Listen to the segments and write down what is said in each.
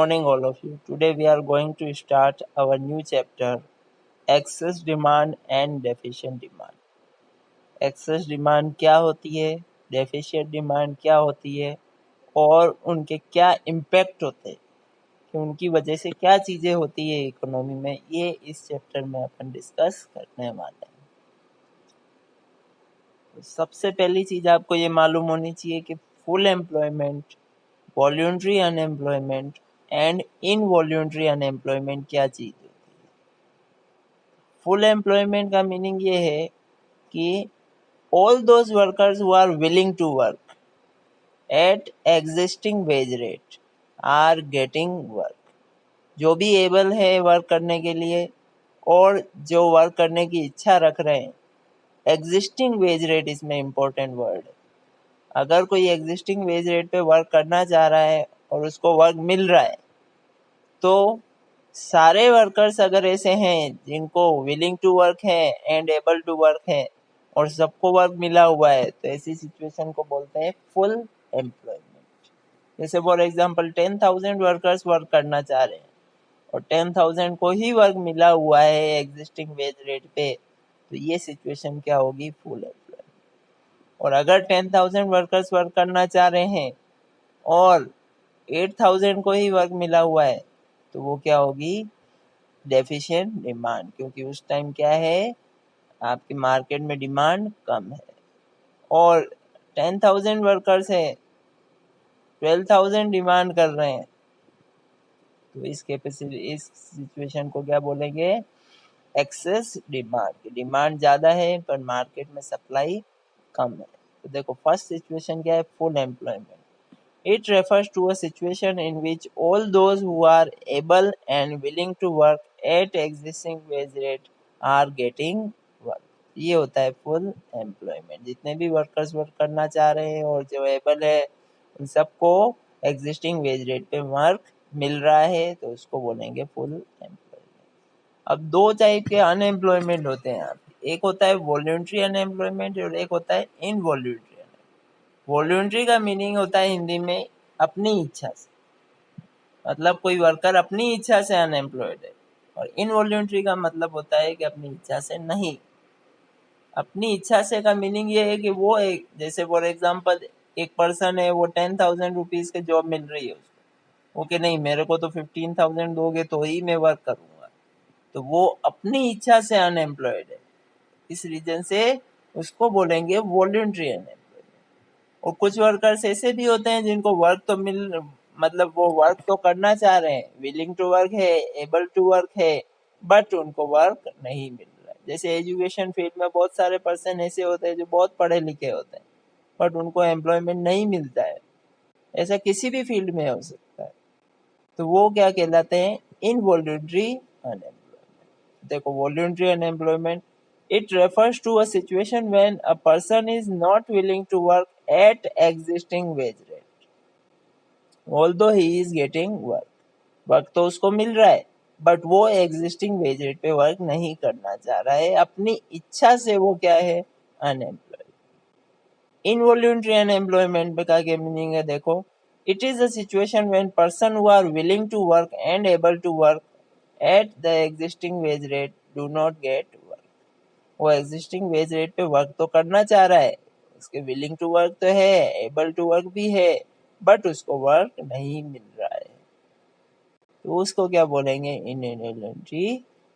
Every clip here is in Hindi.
morning, all of you. Today we are going to start our new chapter, excess demand and deficient demand. Excess demand क्या होती है, deficient demand क्या होती है और उनके क्या इम्पैक्ट होते हैं, कि उनकी वजह से क्या चीज़ें होती है इकोनॉमी में, ये इस चैप्टर में अपन डिस्कस करने वाले हैं। तो सबसे पहली चीज़ आपको ये मालूम होनी चाहिए कि full employment, voluntary unemployment and involuntary unemployment क्या चीज़ होती है। फुल एम्प्लॉयमेंट का मीनिंग ये है कि all those workers who are willing to work at existing wage rate are getting work. जो भी एबल है वर्क करने के लिए और जो वर्क करने की इच्छा रख रहे हैं, एग्जिस्टिंग वेज रेट इसमें इम्पोर्टेंट वर्ड है। अगर कोई एग्जिस्टिंग वेज रेट पे वर्क करना चाह रहा है और उसको वर्क मिल रहा है, तो सारे वर्कर्स अगर ऐसे हैं जिनको विलिंग टू वर्क है एंड एबल टू वर्क है और सबको वर्क मिला हुआ है, तो ऐसी सिचुएशन को बोलते हैं फुल एम्प्लॉयमेंट। जैसे फॉर एग्जांपल 10,000 वर्कर्स वर्क करना चाह रहे हैं और 10,000 को ही वर्क मिला हुआ है एग्जिस्टिंग वेज रेट पे, तो ये सिचुएशन क्या होगी, फुल एम्प्लॉयमेंट। और अगर 10,000 वर्कर्स वर्क करना चाह रहे हैं और 8,000 को ही वर्क मिला हुआ है, तो वो क्या होगी, डेफिशिएंट डिमांड, क्योंकि उस टाइम क्या है, आपकी मार्केट में डिमांड कम है। और 10,000 वर्कर्स है, 12,000 डिमांड कर रहे हैं, तो इस कैपेसिटी, इस सिचुएशन को क्या बोलेंगे, एक्सेस डिमांड। डिमांड ज़्यादा है पर मार्केट में सप्लाई कम है। तो देखो फर्स्ट सिचुएशन क्या है, full employment. It refers to a situation in which all those who are able and willing to work at existing wage rate are getting work. ये होता है फुल एम्प्लॉयमेंट। जितने भी वर्कर्स वर्क करना चाह रहे हैं और जो एबल है उन सबको एग्जिस्टिंग वेज रेट पे वर्क मिल रहा है, तो उसको बोलेंगे फुल एम्प्लॉयमेंट। अब दो टाइप के अनएम्प्लॉयमेंट होते हैं यहाँ पे, एक होता है वॉल्यूंटरी अनएम्प्लॉयमेंट और एक होता है इनवॉल्यूंटरी। वॉल्यूंटरी का मीनिंग होता है हिंदी में अपनी इच्छा से, मतलब कोई वर्कर अपनी इच्छा से अनएम्प्लॉयड है। और इनवॉल्यूंटरी का मतलब होता है कि अपनी इच्छा से नहीं। अपनी इच्छा से का मीनिंग ये है कि वो एक, जैसे फॉर एग्जांपल एक पर्सन है, वो 10,000 रुपीज के जॉब मिल रही है उसको, वो कि नहीं मेरे को तो 15,000 दोगे तो ही मैं वर्क करूंगा, तो वो अपनी इच्छा से अनएम्प्लॉयड है। इस रीजन से उसको बोलेंगे वॉल्यूंटरी अनएम्प्लॉयड। और कुछ वर्कर्स ऐसे भी होते हैं जिनको वर्क तो मतलब वो वर्क तो करना चाह रहे हैं, विलिंग टू वर्क है, एबल टू वर्क है, बट उनको वर्क नहीं मिल रहा है। जैसे एजुकेशन फील्ड में बहुत सारे पर्सन ऐसे होते हैं जो बहुत पढ़े लिखे होते हैं बट उनको एम्प्लॉयमेंट नहीं मिलता है। ऐसा किसी भी फील्ड में हो सकता है, तो वो क्या कहलाते हैं, इनवॉल्यूंटरी अनएम्प्लॉयमेंट। देखो voluntary unemployment, it refers to a situation when a person is not willing to work at existing wage rate although he is getting work। Work तो उसको मिल रहा है बट वो एग्जिस्टिंग वेज रेट पे वर्क नहीं करना चाह रहा है, अपनी इच्छा से वो क्या है, अनएम्प्लॉयड। इनवॉल्यूंटरी अनएम्प्लॉयमेंट का क्या मीनिंग है, देखो, it is a situation when person who are willing to work and able to work at the existing wage rate do not get work. वो एग्जिस्टिंग वेज रेट पे वर्क तो करना चाह रहा है, उसके विलिंग टू वर्क तो है, एबल टू वर्क भी है, बट उसको वर्क नहीं मिल रहा है, तो उसको क्या बोलेंगे,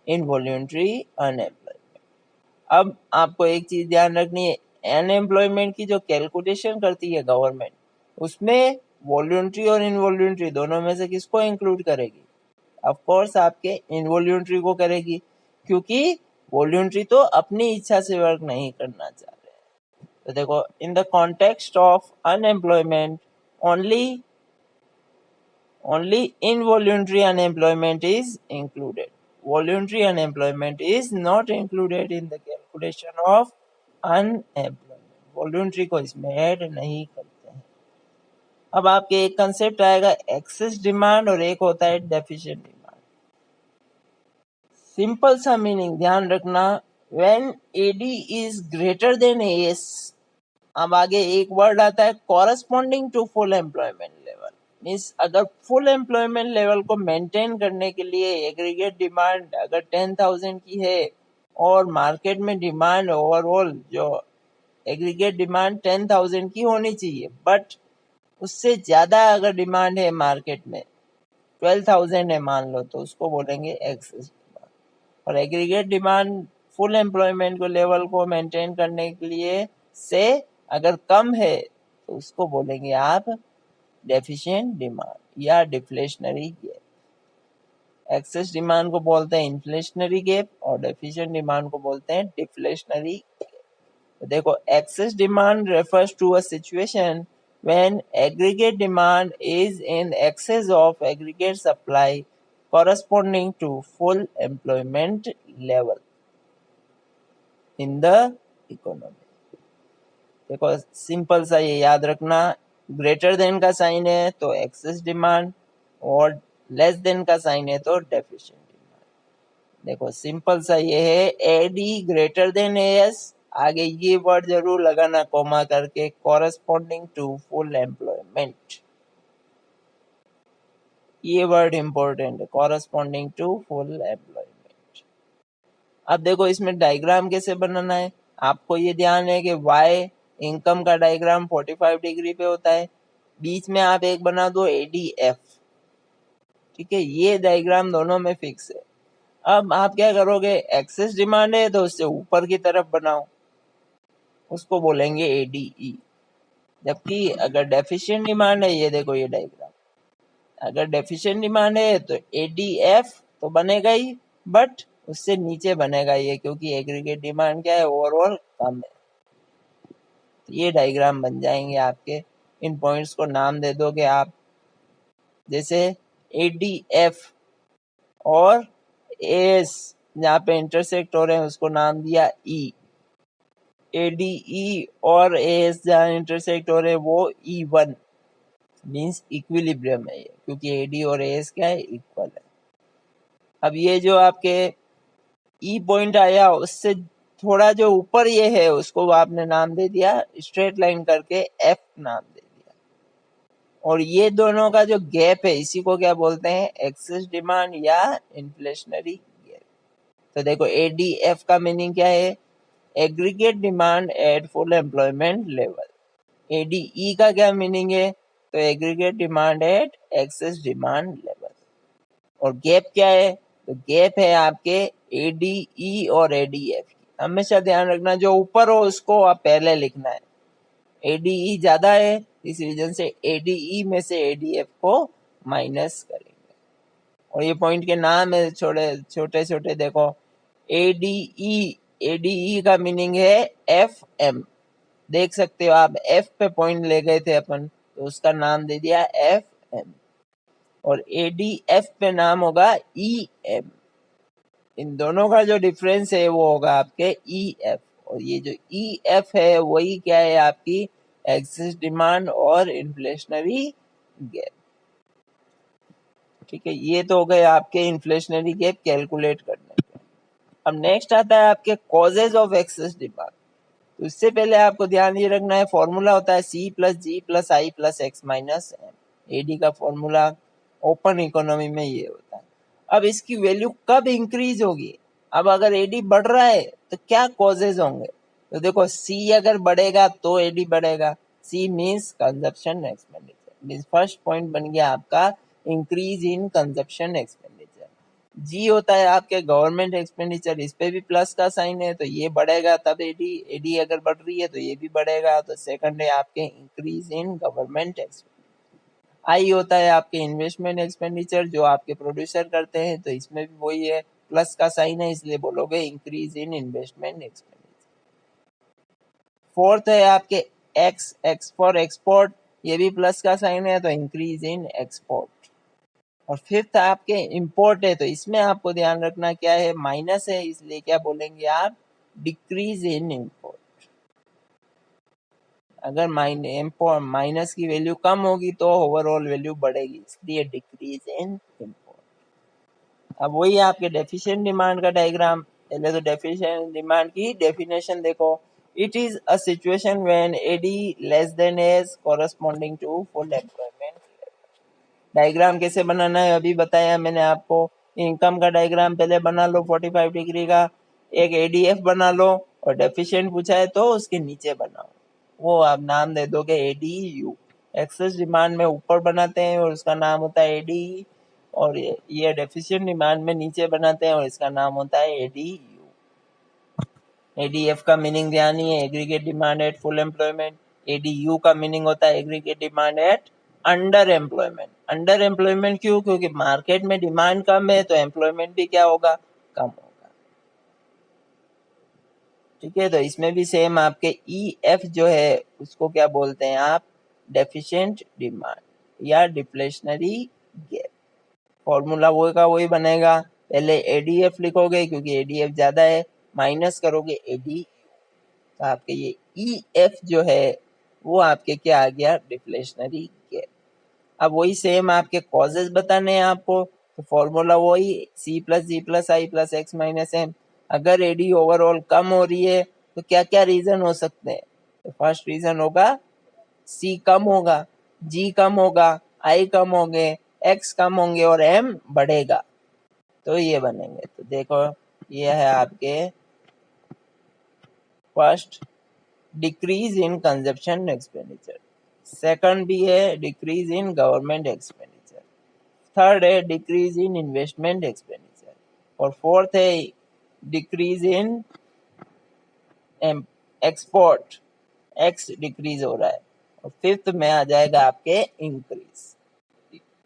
इनवॉल्यूंटरी अनएम्प्लॉयमेंट। अब आपको एक चीज ध्यान रखनी है, अनएम्प्लॉयमेंट की जो कैलकुलेशन करती है गवर्नमेंट, उसमें वॉल्यूंटरी और इनवॉल्यूंटरी दोनों में से किसको इंक्लूड करेगी, ऑफ कोर्स आपके इनवॉल्यूंटरी को करेगी, क्योंकि वॉल्यूंटरी तो अपनी इच्छा से वर्क नहीं करना चाह रहे हैं। तो देखो, in the context of unemployment only involuntary unemployment is included. Voluntary unemployment is not included in the calculation of unemployment. Voluntary को इसमें ऐड नहीं करते हैं। अब आपके एक कंसेप्ट आएगा एक्सेस डिमांड और एक होता है डेफिशिएंट डिमांड। सिंपल सा मीनिंग ध्यान रखना, when AD is greater than AS, अब आगे एक वर्ड आता है corresponding to full employment level। Means अगर फुल एम्प्लॉयमेंट लेवल को मेंटेन करने के लिए एग्रीगेट डिमांड अगर 10,000 की है और मार्केट में डिमांड ओवरऑल जो एग्रीगेट डिमांड 10,000 की होनी चाहिए, बट उससे ज्यादा अगर डिमांड है मार्केट में 12,000 है मान लो, तो उसको बोलेंगे एक्सेस डिमांड। और एग्रीगेट डिमांड फुल एम्प्लॉयमेंट को लेवल को मेंटेन करने के लिए से अगर कम है तो उसको बोलेंगे आप डेफिशिएंट डिमांड या डिफ्लेशनरी गैप। एक्सेस डिमांड को बोलते हैं इन्फ्लेशनरी गैप और डेफिशिएंट डिमांड को बोलते हैं डिफ्लेशनरी गैप। तो देखो, excess demand refers to a situation when aggregate demand is in excess of aggregate supply corresponding to full employment level in the economy। देखो, सिंपल सा ये याद रखना, ग्रेटर देन का साइन है तो एक्सेस डिमांड और लेस देन का साइन है तो डेफिशिएंट डिमांड। देखो, सिंपल सा ये है, एडी ग्रेटर देन एएस, आगे ये वर्ड जरूर लगाना कोमा करके, कॉरेस्पॉन्डिंग टू फुल एम्प्लॉयमेंट, ये वर्ड इंपॉर्टेंट है, कॉरेस्पॉन्डिंग टू फुल एम्प्लॉयमेंट। अब देखो, इसमें डायग्राम कैसे बनाना है, आपको ये ध्यान है कि वाई इनकम का डायग्राम 45 डिग्री पे होता है, बीच में आप एक बना दो एडीएफ, ठीक है, ये डायग्राम दोनों में फिक्स है। अब आप क्या करोगे, एक्सेस डिमांड है तो उससे ऊपर की तरफ बनाओ, उसको बोलेंगे एडीई। जबकि अगर डेफिशिएंट डिमांड है, ये देखो ये डायग्राम, अगर डेफिशिएंट डिमांड है तो एडीएफ तो बनेगा ही, बट उससे नीचे बनेगा ये, क्योंकि एग्रीगेट डिमांड क्या है, ओवरऑल कम है। तो ये डायग्राम बन जाएंगे आपके, इन पॉइंट्स को नाम दे दोगे आप, जैसे एडीएफ और एस जहाँ पे इंटरसेक्ट हो रहे हैं उसको नाम दिया ई, एडीई और एस जहाँ इंटरसेक्ट हो रहे हैं वो ई1, मीन्स इक्विलिब्रियम है ये, क्योंकि एडी और एस क्या है, इक्वल है। अब ये जो आपके ई पॉइंट आया उससे थोड़ा जो ऊपर ये है उसको आपने नाम दे दिया, स्ट्रेट लाइन करके एफ नाम दे दिया, और ये दोनों का जो गैप है इसी को क्या बोलते हैं, एक्सेस डिमांड या इन्फ्लेशनरी गैप। तो देखो, एडीएफ का मीनिंग क्या है, aggregate demand at full employment level. ADE का क्या मीनिंग है, तो aggregate demand eight excess demand level. और गैप क्या है, तो गैप है आपके एडीई और एडीएफ की। हमेशा ध्यान रखना, जो ऊपर हो उसको आप पहले लिखना है, एडीई ज्यादा है इस रीजन से एडीई में से एडीएफ को माइनस करेंगे। और ये पॉइंट के नाम है छोटे छोटे, देखो एडीई, एडीई का मीनिंग है एफ एम, देख सकते हो आप, एफ पे पॉइंट ले गए थे अपन तो उसका नाम दे दिया एफ एम, और एडीएफ पे नाम होगा ई एम। इन दोनों का जो डिफरेंस है वो होगा आपके ई एफ, और ये जो ई एफ है वही क्या है, आपकी एक्सेस डिमांड और इन्फ्लेशनरी गैप। ठीक है, ये तो हो गए आपके इन्फ्लेशनरी गैप कैलकुलेट करने के। अब नेक्स्ट आता है आपके कॉजेज ऑफ एक्सेस डिमांड। तो इससे पहले आपको ध्यान ये रखना है, फॉर्मूला होता है C plus G plus I plus X minus M, AD का फॉर्मूला ओपन इकोनॉमी में ये होता है। अब इसकी वैल्यू कब इंक्रीज होगी, अब अगर एडी बढ़ रहा है तो क्या कॉजेज होंगे, तो देखो सी अगर बढ़ेगा तो एडी बढ़ेगा, C means consumption expenditure, means first point बन गया आपका increase in consumption expenditure. G होता है आपके गवर्नमेंट एक्सपेंडिचर, इस पे भी प्लस का साइन है तो ये बढ़ेगा तब एडी, एडी अगर बढ़ रही है तो ये भी बढ़ेगा, तो सेकंड है आपके इंक्रीज इन गवर्नमेंट एक्सपेंडिचर। आई होता है आपके इन्वेस्टमेंट एक्सपेंडिचर जो आपके प्रोड्यूसर करते हैं, तो इसमें भी वही है, प्लस का साइन है इसलिए बोलोगे increase in investment expenditure. Fourth है आपके एक्स, एक्स फॉर एक्सपोर्ट, ये भी प्लस का साइन है तो इंक्रीज इन एक्सपोर्ट। और फिफ्थ आपके इंपोर्ट है, तो इसमें आपको ध्यान रखना क्या है, माइनस है इसलिए क्या बोलेंगे आप, डिक्रीज इन इंपोर्ट। अगर माइनस की वैल्यू कम होगी तो ओवरऑल वैल्यू बढ़ेगी, इसलिए डिक्रीज इन इंपोर्ट। अब वही आपके डेफिशिएंट डिमांड का डायग्राम, पहले तो डेफिशिएंट डिमांड की डेफिनेशन देखो, it is a situation when AD less than S corresponding to full employment. Diagram कैसे बनाना है अभी बताया मैंने आपको। इनकम का डायग्राम पहले बना लो 45 डिग्री का, एक एडीएफ बना लो, और डेफिशिएंट पूछा है तो उसके नीचे बनाओ, वो आप नाम दे दोगे एडीयू। एक्सेस डिमांड में ऊपर बनाते हैं और उसका नाम होता है एडी, और ये डेफिशिएंट डिमांड में नीचे बनाते हैं और इसका नाम होता है एडीयू। एडीएफ का मीनिंग ध्यान नहीं है, aggregate demand at full employment. ADU का मीनिंग होता है aggregate demand at underemployment. Underemployment क्यों? क्योंकि मार्केट में डिमांड कम है तो एम्प्लॉयमेंट भी क्या होगा? कम होगा। ठीक है, तो इसमें भी सेम आपके ईएफ जो है उसको क्या बोलते हैं आप? डेफिशिएंट डिमांड या डिफ्लेशनरी गैप। फॉर्मूला वो का वही बनेगा, पहले एडीएफ लिखोगे क्योंकि एडीएफ ज्यादा है, माइनस करोगे एडी, तो आपके ये ईएफ जो है वो आपके क्या आ गया? Deflationary gap. अब वही सेम आपके कॉजेज बताने हैं आपको, तो फॉर्मूला वही सी plus G plus I plus X minus M. अगर एडी ओवरऑल कम हो रही है तो क्या क्या रीजन हो सकते हैं? तो फर्स्ट रीजन होगा सी कम होगा, जी कम होगा, आई कम होंगे, एक्स कम होंगे और एम बढ़ेगा, तो ये बनेंगे। तो देखो ये है आपके first decrease in consumption expenditure, second भी है decrease in government expenditure, third है डिक्रीज इन इन्वेस्टमेंट एक्सपेंडिचर, और फोर्थ है decrease in export, x decrease हो रहा है, और फिफ्थ में आ जाएगा आपके इंक्रीज।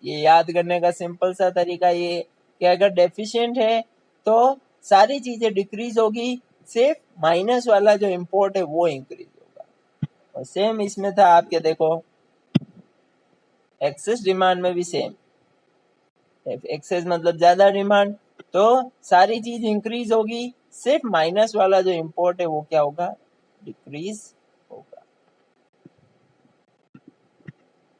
ये याद करने का सिंपल सा तरीका ये कि अगर डेफिशिएंट है तो सारी चीजें डिक्रीज होगी, सिर्फ माइनस वाला जो इंपोर्ट है वो इंक्रीज होगा। और सेम इसमें था आपके, देखो एक्सेस डिमांड में भी सेम, एक्सेस मतलब ज्यादा डिमांड, तो सारी चीज इंक्रीज होगी, सिर्फ माइनस वाला जो इंपोर्ट है वो क्या होगा? डिक्रीज